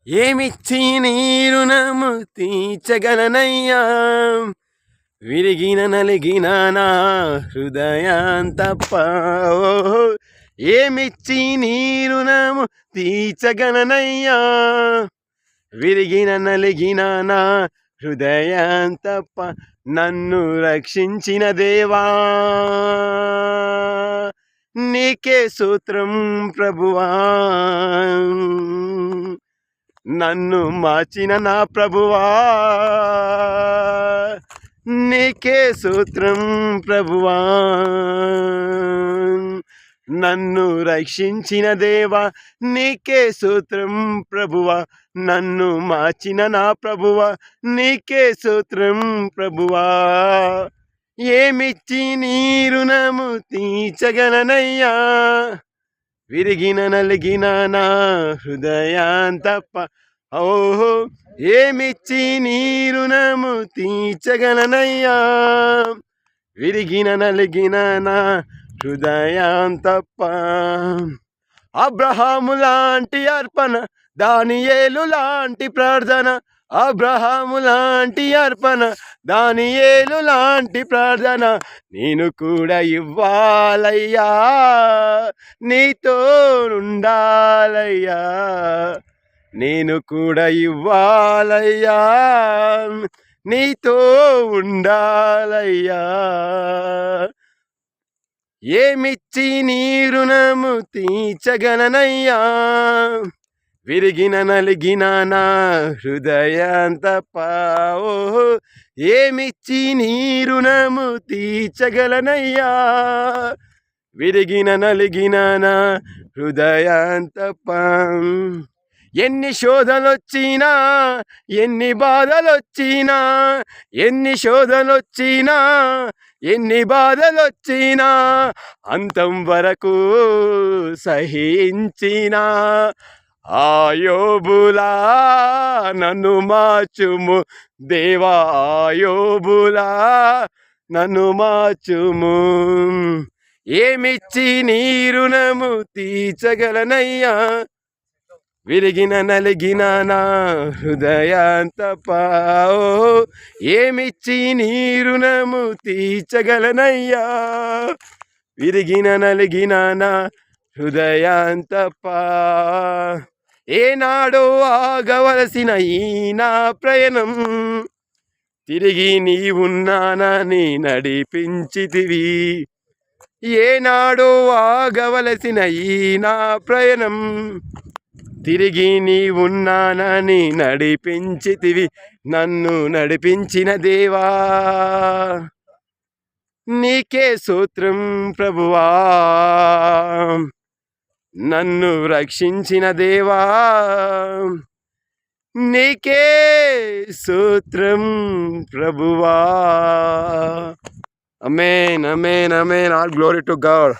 ఏమిచ్చి నీ రుణము తీర్చగలనయ్యా, విరిగిన నలిగిన నా హృదయాంతప్ప. ఏమిచ్చి నీ రుణము తీర్చగలనయ్యా, విరిగిన నలిగిన నా హృదయాంతప్ప. నన్ను రక్షించిన దేవా నీకే సూత్రం ప్రభువా, నన్ను మార్చిన నా ప్రభువా నీకే సూత్రం ప్రభువా, నన్ను రక్షించిన దేవా నీకే సూత్రం ప్రభువా, నన్ను మార్చిన నా ప్రభువా నీకే సూత్రం ప్రభువా. ఏమిచ్చి నీ రుణము తీర్చగలనయ్యా, విరిగిన నలిగిన నా హృదయాంతప్ప. ఓహో, ఏమిచ్చి నీ రుణము తీర్చగలనయ్యా, విరిగిన నలిగిన నా హృదయాంతప్ప. అబ్రహాము లాంటి అర్పణ, దానియేలు లాంటి ప్రార్థన, అబ్రహాము లాంటి అర్పణ, దానియేలు లాంటి ప్రార్థన నేను కూడా ఇవ్వాలయ్యా, నీతో ఉండాలయ్యా, నేను కూడా ఇవ్వాలయ్యా, నీతో ఉండాలయ్యా. ఏమిచ్చి నీ రుణము తీర్చగలనయ్యా, విరిగిన నలిగిన నా హృదయాంతప్ప. ఓహో, ఏమిచ్చి నీ రుణము తీర్చగలనయ్యా, విరిగిన నలిగిన నా హృదయాంతప్ప. ఎన్ని శోధనొచ్చినా, ఎన్ని బాధలొచ్చినా, ఎన్ని శోధనొచ్చినా, ఎన్ని బాధలొచ్చినా, అంతం వరకు సహించినా ఆయోబులా నన్ను మార్చుము దేవా, ఆయోబులా నన్ను మార్చుము. ఏమిచ్చి నీ రుణము తీర్చగలనయ్యా, విరిగిన నలిగిన నా హృదయాంతప్ప. ఏమిచ్చి నీ రుణము తీర్చగలనయ్యా, విరిగిన నలిగిన నా హృదయాంతప్ప. ఏనాడో ఆగవలసిన ఈ నా ప్రయాణం, తిరిగి నీవున్నానని నడిపించితివి. ఏనాడో ఆగవలసిన ఈ నా ప్రయాణం, తిరిగి నీవున్నానని నడిపించితివి. నన్ను నడిపించిన దేవా నీకే సూత్రం ప్రభువా, నన్ను రక్షించిన దేవా నీకే సూత్రం ప్రభువా. Amen, amen, amen. All glory to God.